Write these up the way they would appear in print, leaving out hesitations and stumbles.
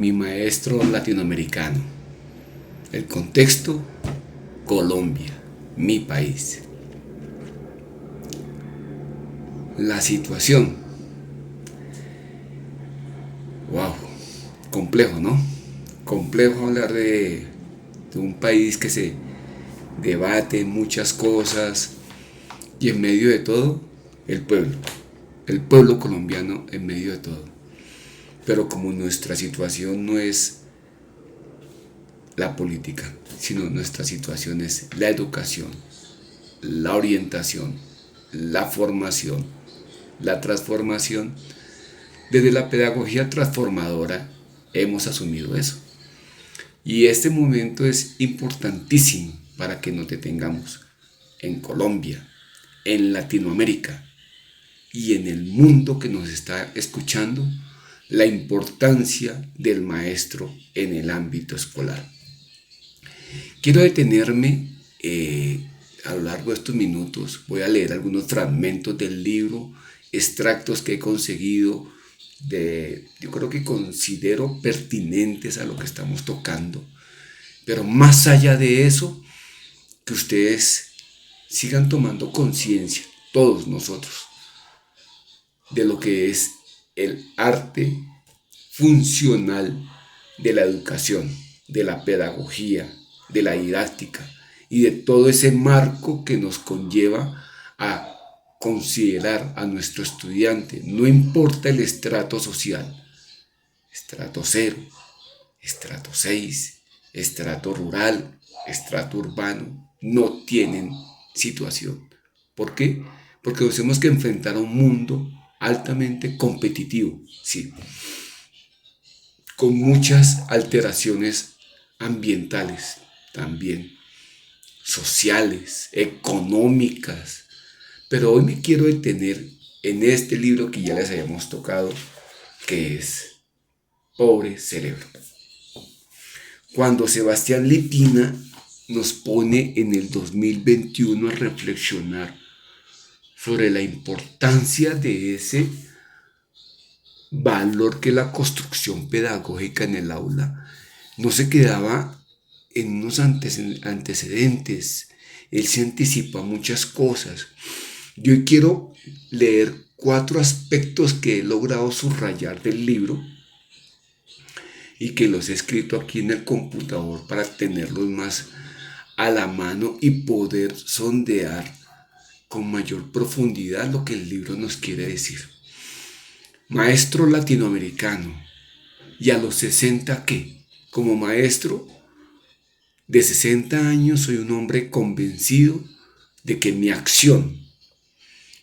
Mi maestro latinoamericano. El contexto, Colombia, mi país. La situación, wow, complejo, ¿no? Complejo hablar de un país que se debate muchas cosas y en medio de todo, el pueblo. El pueblo colombiano en medio de todo. Pero como nuestra situación no es la política, sino nuestra situación es la educación, la orientación, la formación, la transformación. Desde la pedagogía transformadora hemos asumido eso. Y este momento es importantísimo para que nos detengamos en Colombia, en Latinoamérica y en el mundo que nos está escuchando, la importancia del maestro en el ámbito escolar. Quiero detenerme a lo largo de estos minutos. Voy a leer algunos fragmentos del libro, extractos que he conseguido, yo creo que considero pertinentes a lo que estamos tocando. Pero más allá de eso, que ustedes sigan tomando conciencia, todos nosotros, de lo que es el arte funcional de la educación, de la pedagogía, de la didáctica y de todo ese marco que nos conlleva a considerar a nuestro estudiante, no importa el estrato social, estrato cero, estrato 6, estrato rural, estrato urbano, no tienen situación. ¿Por qué? Porque nos tenemos que enfrentar a un mundo altamente competitivo, sí, con muchas alteraciones ambientales también, sociales, económicas. Pero hoy me quiero detener en este libro que ya les habíamos tocado, que es Pobre Cerebro. Cuando Sebastián Lipina nos pone en el 2021 a reflexionar sobre la importancia de ese valor que es la construcción pedagógica en el aula, no se quedaba en unos antecedentes. Él se anticipa muchas cosas. Yo quiero leer 4 aspectos que he logrado subrayar del libro y que los he escrito aquí en el computador para tenerlos más a la mano y poder sondear con mayor profundidad lo que el libro nos quiere decir. Maestro latinoamericano. ¿Y a los 60 qué? Como maestro de 60 años soy un hombre convencido de que mi acción,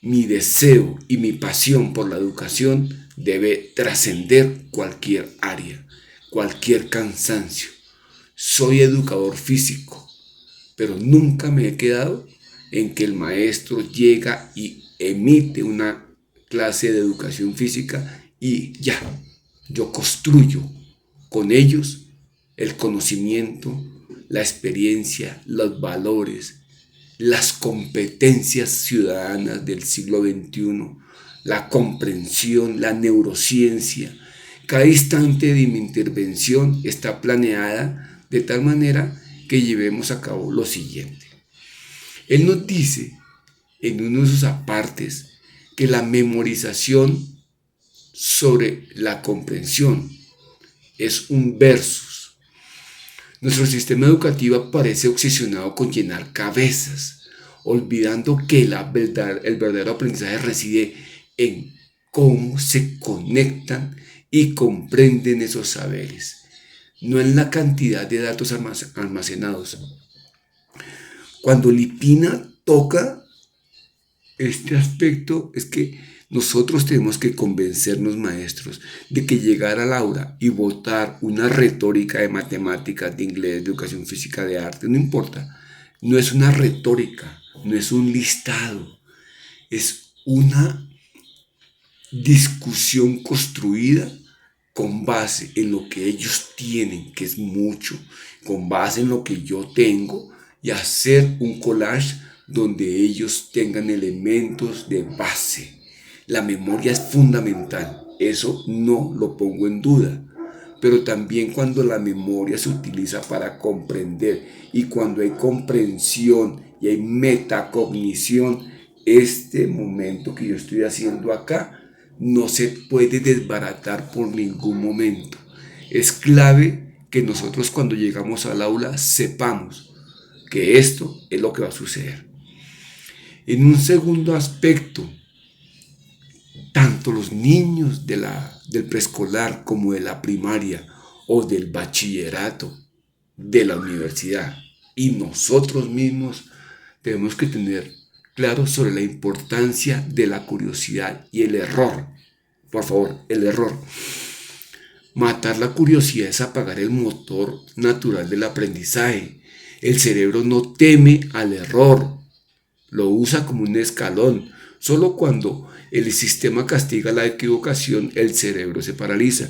mi deseo y mi pasión por la educación debe trascender cualquier área, cualquier cansancio. Soy educador físico, pero nunca me he quedado en que el maestro llega y emite una clase de educación física y ya, yo construyo con ellos el conocimiento, la experiencia, los valores, las competencias ciudadanas del siglo XXI, la comprensión, la neurociencia. Cada instante de mi intervención está planeada de tal manera que llevemos a cabo lo siguiente. Él nos dice en uno de sus apartes que la memorización sobre la comprensión es un versus. Nuestro sistema educativo parece obsesionado con llenar cabezas, olvidando que el verdadero aprendizaje reside en cómo se conectan y comprenden esos saberes, no en la cantidad de datos almacenados. Cuando Lipina toca este aspecto es que nosotros tenemos que convencernos, maestros, de que llegar al aula y votar una retórica de matemáticas, de inglés, de educación física, de arte, no importa. No es una retórica, no es un listado, es una discusión construida con base en lo que ellos tienen, que es mucho, con base en lo que yo tengo, y hacer un collage donde ellos tengan elementos de base. La memoria es fundamental, eso no lo pongo en duda, pero también cuando la memoria se utiliza para comprender y cuando hay comprensión y hay metacognición, este momento que yo estoy haciendo acá no se puede desbaratar por ningún momento. Es clave que nosotros cuando llegamos al aula sepamos que esto es lo que va a suceder. En un segundo aspecto, tanto los niños del preescolar como de la primaria o del bachillerato, de la universidad y nosotros mismos tenemos que tener claro sobre la importancia de la curiosidad y el error. Por favor, el error. Matar la curiosidad es apagar el motor natural del aprendizaje. El cerebro no teme al error, lo usa como un escalón. Solo cuando el sistema castiga la equivocación, el cerebro se paraliza.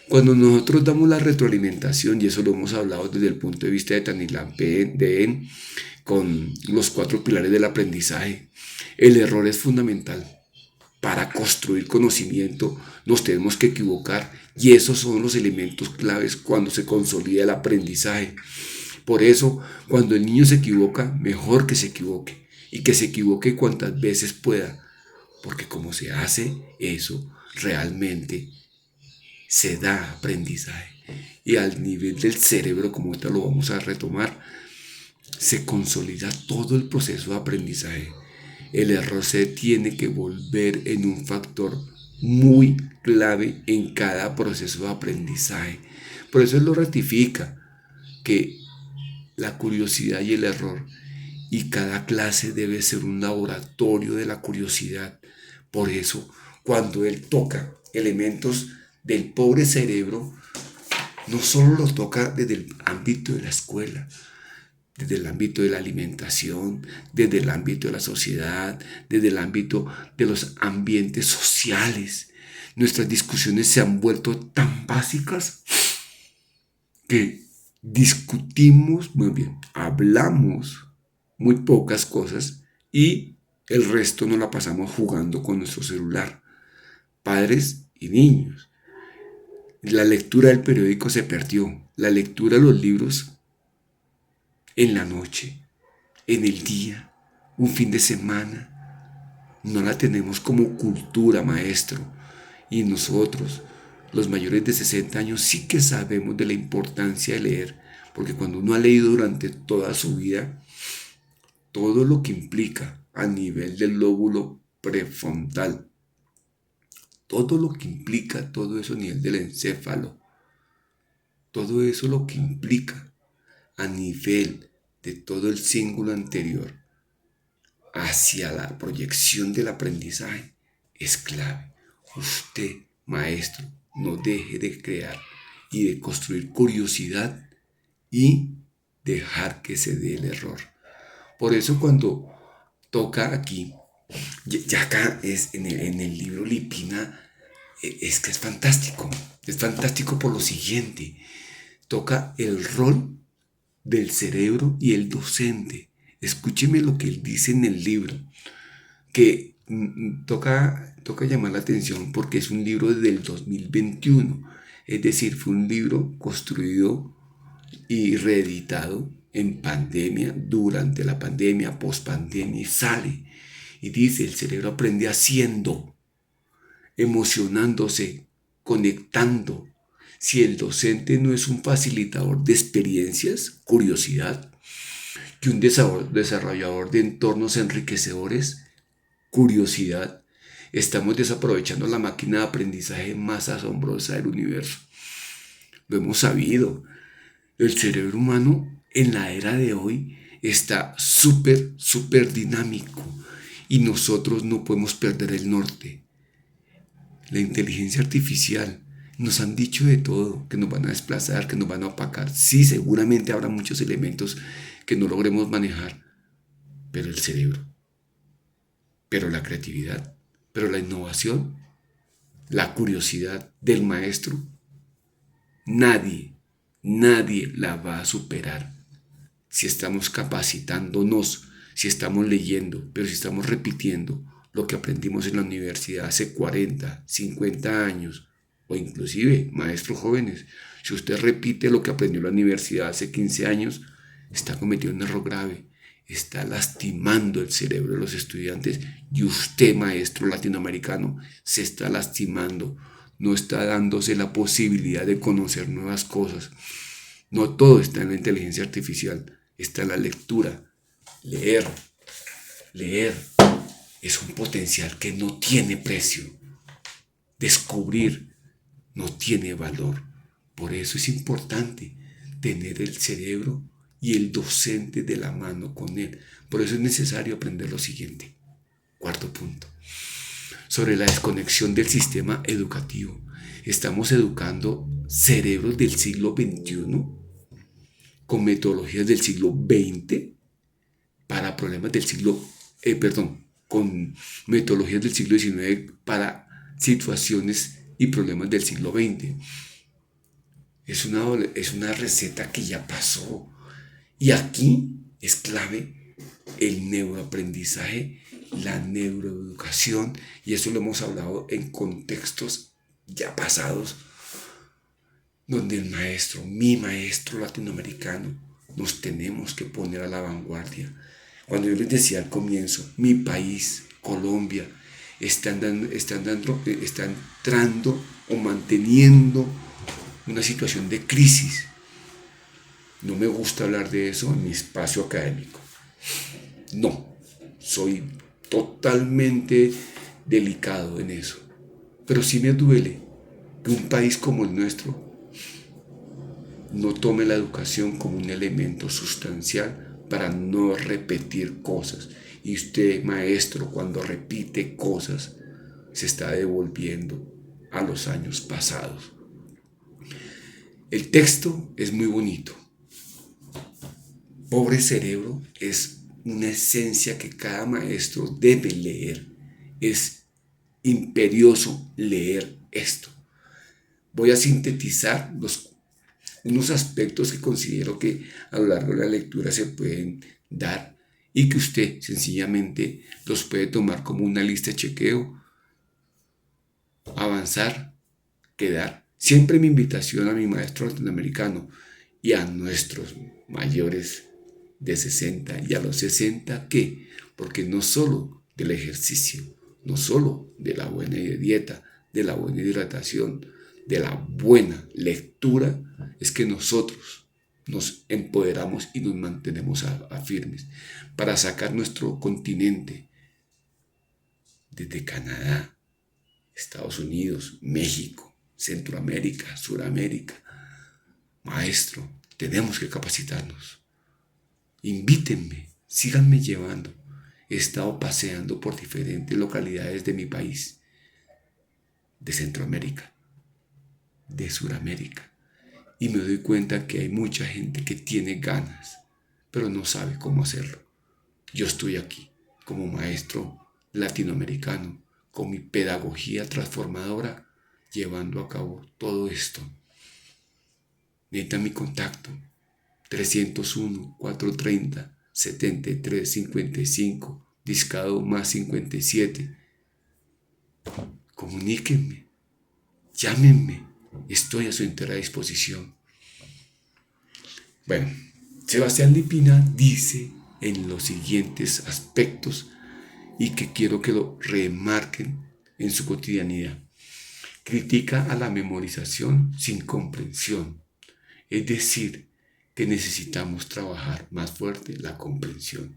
Cuando nosotros damos la retroalimentación, y eso lo hemos hablado desde el punto de vista de Tanilan Dehn, con los 4 pilares del aprendizaje, el error es fundamental. Para construir conocimiento nos tenemos que equivocar y esos son los elementos claves cuando se consolida el aprendizaje. Por eso, cuando el niño se equivoca, mejor que se equivoque y que se equivoque cuantas veces pueda, porque como se hace eso, realmente se da aprendizaje. Y al nivel del cerebro, como ahorita lo vamos a retomar, se consolida todo el proceso de aprendizaje. El error se tiene que volver en un factor muy clave en cada proceso de aprendizaje. Por eso él lo ratifica, que la curiosidad y el error, y cada clase debe ser un laboratorio de la curiosidad. Por eso, cuando él toca elementos del pobre cerebro, no solo lo toca desde el ámbito de la escuela, desde el ámbito de la alimentación, desde el ámbito de la sociedad, desde el ámbito de los ambientes sociales. Nuestras discusiones se han vuelto tan básicas que discutimos muy bien, hablamos muy pocas cosas y el resto nos la pasamos jugando con nuestro celular, padres y niños. La lectura del periódico se perdió, la lectura de los libros en la noche, en el día, un fin de semana, no la tenemos como cultura, maestro. Y nosotros, los mayores de 60 años, sí que sabemos de la importancia de leer, porque cuando uno ha leído durante toda su vida, todo lo que implica a nivel del lóbulo prefrontal, todo lo que implica, todo eso a nivel del encéfalo, todo eso lo que implica a nivel de todo el cíngulo anterior hacia la proyección del aprendizaje es clave. Usted, maestro, no deje de crear y de construir curiosidad y dejar que se dé el error. Por eso cuando toca aquí, ya acá es en el libro Lipina, es que es fantástico por lo siguiente, toca el rol del cerebro y el docente. Escúcheme lo que él dice en el libro, que toca llamar la atención porque es un libro del 2021, es decir, fue un libro construido y reeditado en pandemia, durante la pandemia, pospandemia, y sale y dice: el cerebro aprende haciendo, emocionándose, conectando. Si el docente no es un facilitador de experiencias, curiosidad, que un desarrollador de entornos enriquecedores, curiosidad, estamos desaprovechando la máquina de aprendizaje más asombrosa del universo. Lo hemos sabido. El cerebro humano en la era de hoy está súper dinámico y nosotros no podemos perder el norte. La inteligencia artificial, nos han dicho de todo, que nos van a desplazar, que nos van a opacar. Sí, seguramente habrá muchos elementos que no logremos manejar, pero el cerebro, pero la creatividad, pero la innovación, la curiosidad del maestro, nadie la va a superar. Si estamos capacitándonos, si estamos leyendo, pero si estamos repitiendo lo que aprendimos en la universidad hace 40, 50 años, o inclusive maestros jóvenes, si usted repite lo que aprendió en la universidad hace 15 años, está cometiendo un error grave. Está lastimando el cerebro de los estudiantes y usted, maestro latinoamericano, se está lastimando. No está dándose la posibilidad de conocer nuevas cosas. No todo está en la inteligencia artificial, está en la lectura. Leer, leer es un potencial que no tiene precio. Descubrir no tiene valor. Por eso es importante tener el cerebro y el docente de la mano con él. Por eso es necesario aprender lo siguiente. Cuarto punto. Sobre la desconexión del sistema educativo. Estamos educando cerebros del siglo XXI con metodologías del siglo XX para problemas del con metodologías del siglo XIX para situaciones y problemas del siglo XX. Es una receta que ya pasó. Y aquí es clave el neuroaprendizaje, la neuroeducación, y eso lo hemos hablado en contextos ya pasados, donde mi maestro latinoamericano, nos tenemos que poner a la vanguardia. Cuando yo les decía al comienzo, mi país, Colombia, está entrando o manteniendo una situación de crisis. No me gusta hablar de eso en mi espacio académico. No, soy totalmente delicado en eso. Pero sí me duele que un país como el nuestro no tome la educación como un elemento sustancial para no repetir cosas. Y usted, maestro, cuando repite cosas, se está devolviendo a los años pasados. El texto es muy bonito. Pobre cerebro es una esencia que cada maestro debe leer. Es imperioso leer esto. Voy a sintetizar unos aspectos que considero que a lo largo de la lectura se pueden dar y que usted sencillamente los puede tomar como una lista de chequeo, avanzar, quedar. Siempre mi invitación a mi maestro latinoamericano y a nuestros mayores de 60 y a los 60, ¿qué? Porque no solo del ejercicio, no solo de la buena dieta, de la buena hidratación, de la buena lectura, es que nosotros nos empoderamos y nos mantenemos firmes para sacar nuestro continente desde Canadá, Estados Unidos, México, Centroamérica, Suramérica. Maestro, tenemos que capacitarnos. Invítenme, síganme llevando. He estado paseando por diferentes localidades de mi país, de Centroamérica, de Suramérica, y me doy cuenta que hay mucha gente que tiene ganas, pero no sabe cómo hacerlo. Yo estoy aquí como maestro latinoamericano, con mi pedagogía transformadora, llevando a cabo todo esto. Necesita mi contacto, 301-430-7355, discado más 57. Comuníquenme, llámenme, estoy a su entera disposición. Bueno, Sebastián Lipina dice en los siguientes aspectos y que quiero que lo remarquen en su cotidianidad. Critica a la memorización sin comprensión, es decir, que necesitamos trabajar más fuerte la comprensión.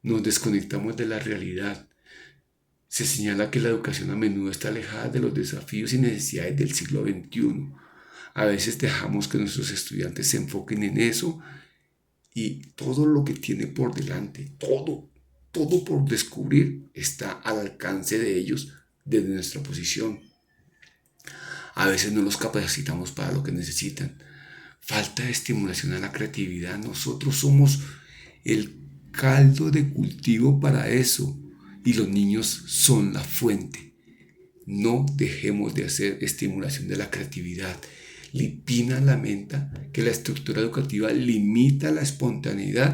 Nos desconectamos de la realidad. Se señala que la educación a menudo está alejada de los desafíos y necesidades del siglo XXI. A veces dejamos que nuestros estudiantes se enfoquen en eso y todo lo que tiene por delante, todo por descubrir está al alcance de ellos desde nuestra posición. A veces no los capacitamos para lo que necesitan. Falta de estimulación a la creatividad. Nosotros somos el caldo de cultivo para eso y los niños son la fuente. No dejemos de hacer estimulación de la creatividad. Lipina lamenta que la estructura educativa limita la espontaneidad